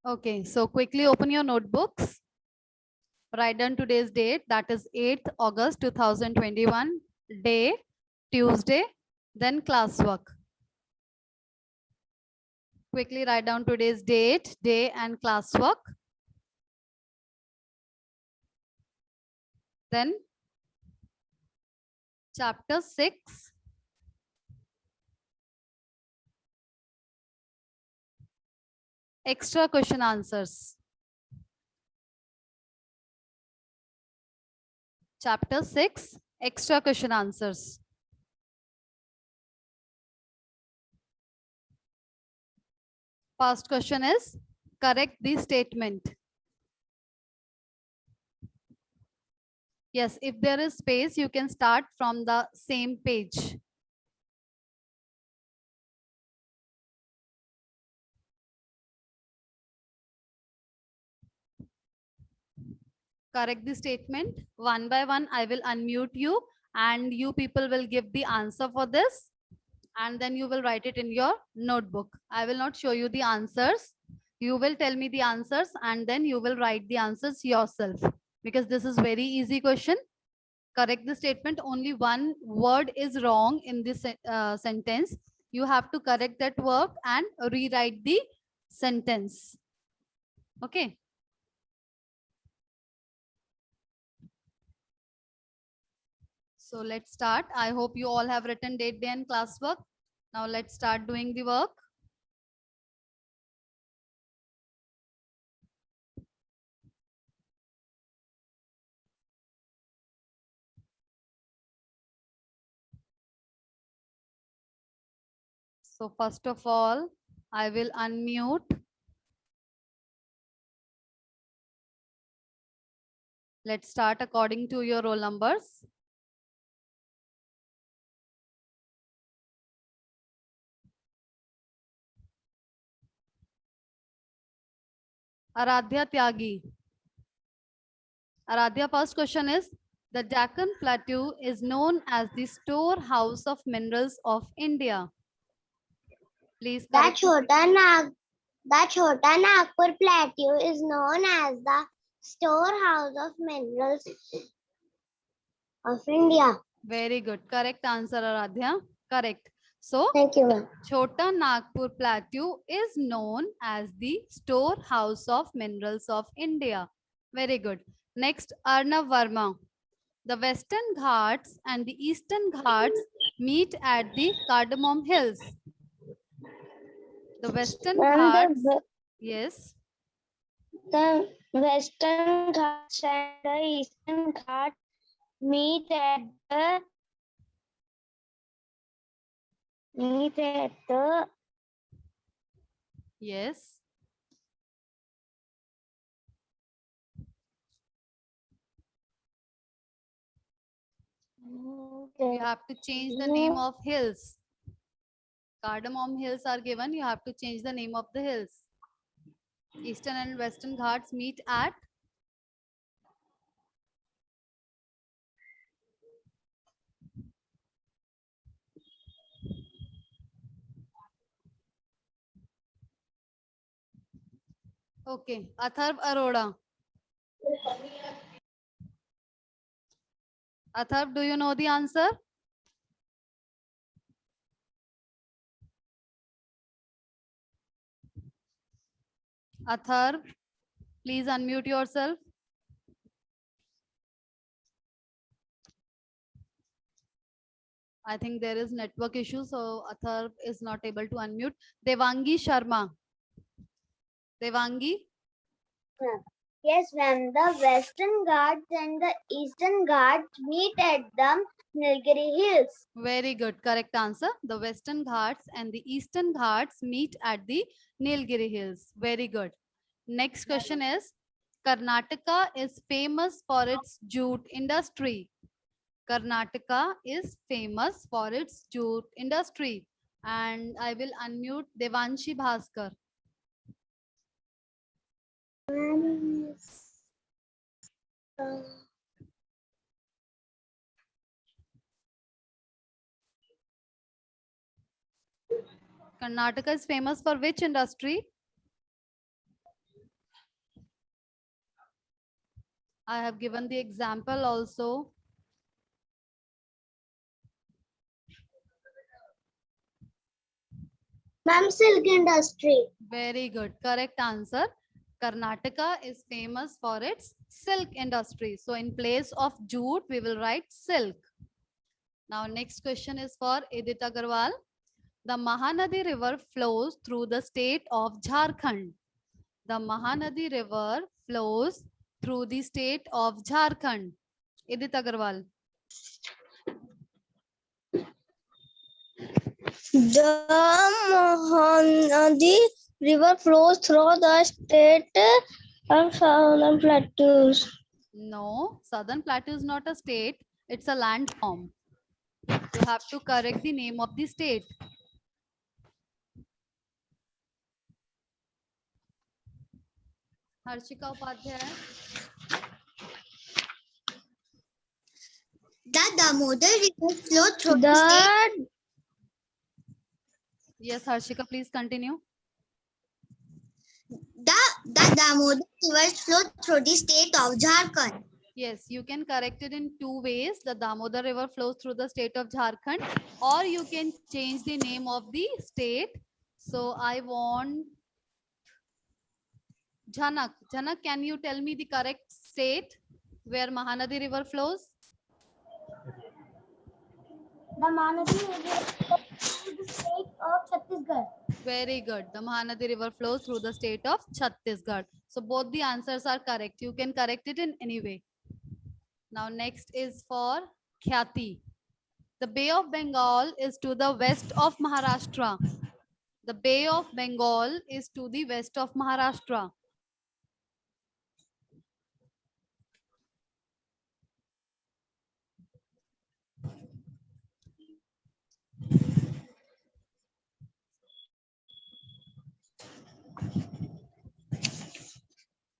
Okay, so quickly open your notebooks. Write down today's date, that is 8th August 2021, day, Tuesday, then classwork. Quickly write down today's date, day and classwork. Then chapter 6. Extra question answers. Chapter 6, extra question answers. First question is, correct the statement. Yes, if there is space, you can start from the same page. Correct the statement. One by one, I will unmute you and you people will give the answer for this. And then you will write it in your notebook. I will not show you the answers. You will tell me the answers and then you will write the answers yourself. Because this is very easy question. Correct the statement. Only one word is wrong in this sentence. You have to correct that word and rewrite the sentence. Okay. So let's start. I hope you all have written date, day and classwork. Now let's start doing the work. So first of all, I will unmute. Let's start according to your roll numbers. Aradhya Tyagi. Aradhya, first question is, the Deccan Plateau is known as the storehouse of minerals of India. Please The correct. Chota Nagpur Plateau is known as the storehouse of minerals of India. Very good. Correct answer, Aradhya. Correct. So, Thank you, ma'am. Chota Nagpur Plateau is known as the storehouse of minerals of India. Very good. Next, Arnav Verma. The Western Ghats and the Eastern Ghats meet at the Cardamom Hills. The Western Ghats, yes. The Western Ghats and the Eastern Ghats meet at the Yes. You have to change the name of hills. Cardamom Hills are given. You have to change the name of the hills. Eastern and Western Ghats meet at okay. Atharv Arora. Atharv, do you know the answer? Atharv, please unmute yourself. I think there is network issue, so Atharv is not able to unmute. Devangi Sharma. Devangi? Yes, ma'am. The Western Ghats and the Eastern Ghats meet at the Nilgiri Hills. Very good. Correct answer. The Western Ghats and the Eastern Ghats meet at the Nilgiri Hills. Very good. Next question is, Karnataka is famous for its jute industry. Karnataka is famous for its jute industry. And I will unmute Devanshi Bhaskar. Karnataka is famous for which industry? I have given the example also. Ma'am, silk industry. Very good. Correct answer. Karnataka is famous for its silk industry. So in place of jute, we will write silk. Now next question is for Edith Agarwal. The Mahanadi River flows through the state of Jharkhand. The Mahanadi River flows through the state of Jharkhand. Edith Agarwal. The Mahanadi River flows through the state of Southern Plateaus. No, Southern Plateau is not a state. It's a landform. You have to correct the name of the state. Harshika Upadhyay. The Damodar River flows through the state. Yes, Harshika, please continue. The Damodar River flows through the state of Jharkhand. Yes, you can correct it in two ways. The Damodar River flows through the state of Jharkhand, or you can change the name of the state. So I want Jhanak. Jhanak, can you tell me the correct state where Mahanadi River flows? The Mahanadi River flows through the state of Chhattisgarh. Very good. The Mahanadi River flows through the state of Chhattisgarh. So both the answers are correct. You can correct it in any way. Now next is for Khyati. The Bay of Bengal is to the west of Maharashtra. The Bay of Bengal is to the west of Maharashtra.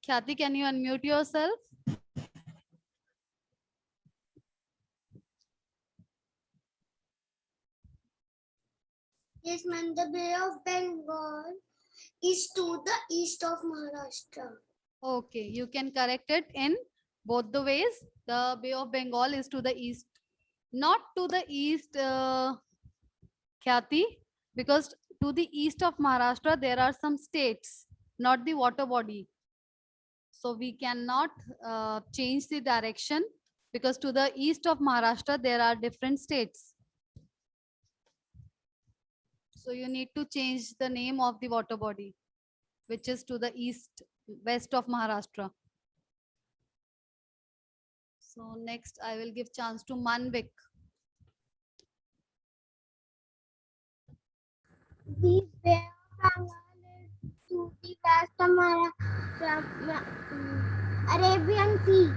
Khyati, can you unmute yourself? Yes, ma'am. The Bay of Bengal is to the east of Maharashtra. Okay, you can correct it in both the ways. The Bay of Bengal is to the east, not to the east, Khyati, because to the east of Maharashtra, there are some states, not the water body. So we cannot change the direction because to the east of Maharashtra, there are different states. So you need to change the name of the water body, which is to the east, west of Maharashtra. So next I will give chance to Manvik. The Bay of Bengal is to the west of Maharashtra, Arabian Sea.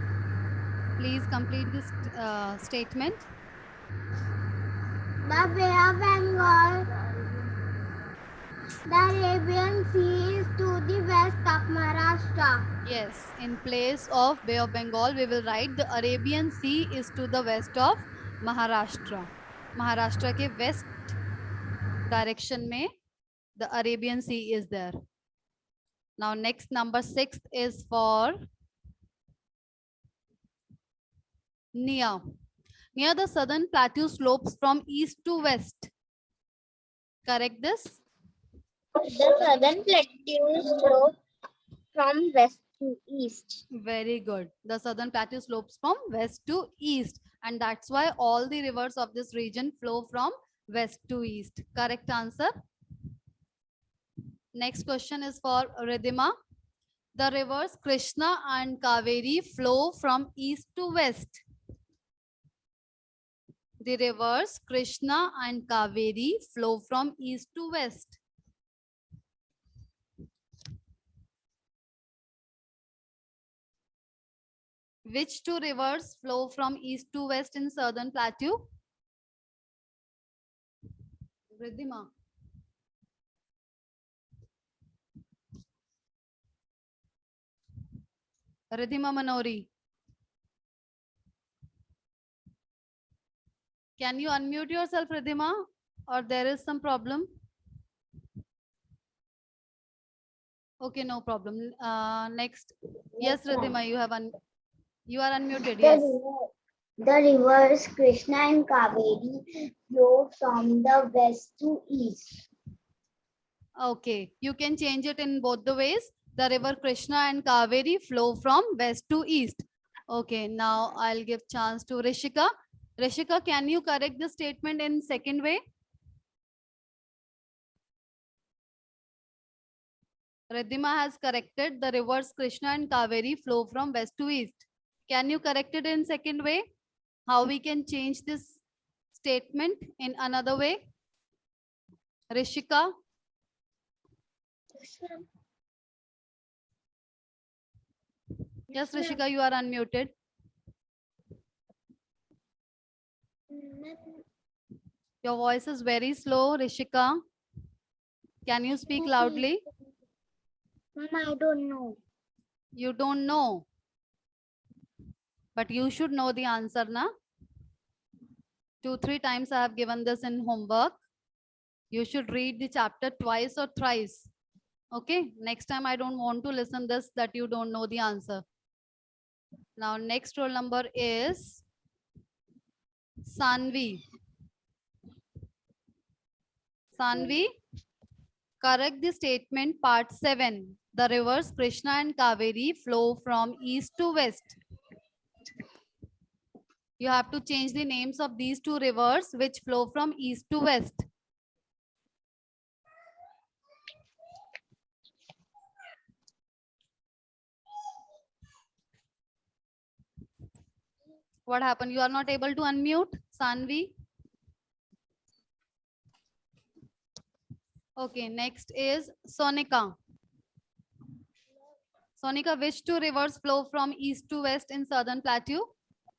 Please complete this statement. The Bay of Bengal, the Arabian Sea is to the west of Maharashtra. Yes, in place of Bay of Bengal, we will write the Arabian Sea is to the west of Maharashtra. Maharashtra के west direction में the Arabian Sea is there. Now next number 6 is for Nia. Near the southern plateau slopes from east to west. Correct this? The southern plateau slope from west to east. Very good. The southern plateau slopes from west to east, and that's why all the rivers of this region flow from west to east. Correct answer. Next question is for Ridhima. The rivers Krishna and Kaveri flow from east to west. The rivers Krishna and Kaveri flow from east to west. Which two rivers flow from east to west in southern plateau? Ridhima. Ridhima Manori. Can you unmute yourself, Ridhima, or there is some problem? Okay, no problem. Next. Yes, Ridhima, you have You are unmuted. The Yes. rivers Krishna and Kaveri flow from the west to east. Okay. You can change it in both the ways. The river Krishna and Kaveri flow from west to east. Okay. Now I'll give chance to Rishika. Rishika, can you correct the statement in second way? Riddhima has corrected the rivers Krishna and Kaveri flow from west to east. Can you correct it in second way? How we can change this statement in another way? Rishika, yes, Rishika, you are unmuted. Your voice is very slow, Rishika. Can you speak loudly? Ma'am, I don't know. You don't know. But you should know the answer, na? 2-3 times I have given this in homework. You should read the chapter twice or thrice. Okay, next time I don't want to listen this that you don't know the answer. Now next roll number is Sanvi. Sanvi, correct the statement part 7. The rivers Krishna and Kaveri flow from east to west. You have to change the names of these two rivers which flow from east to west. What happened? You are not able to unmute, Sanvi? Okay, next is Sonika. Sonika, which two rivers flow from east to west in southern plateau?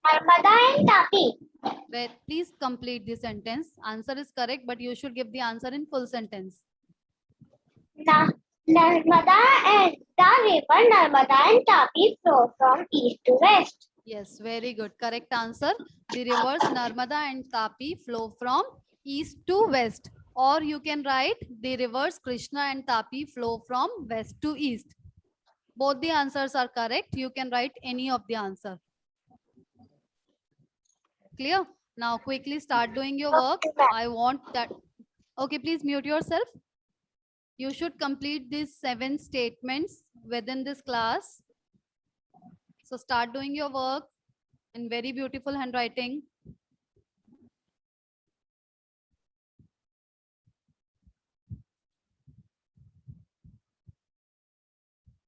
Narmada and Tapi. Wait, please complete the sentence. Answer is correct, but you should give the answer in full sentence. Narmada and the river Narmada and Tapi flow from east to west. Yes, very good. Correct answer. The rivers Narmada and Tapi flow from east to west. Or you can write the rivers Krishna and Tapi flow from west to east. Both the answers are correct. You can write any of the answer. Clear? Now quickly start doing your work. I want that. Okay, please mute yourself. You should complete these 7 statements within this class. So start doing your work in very beautiful handwriting.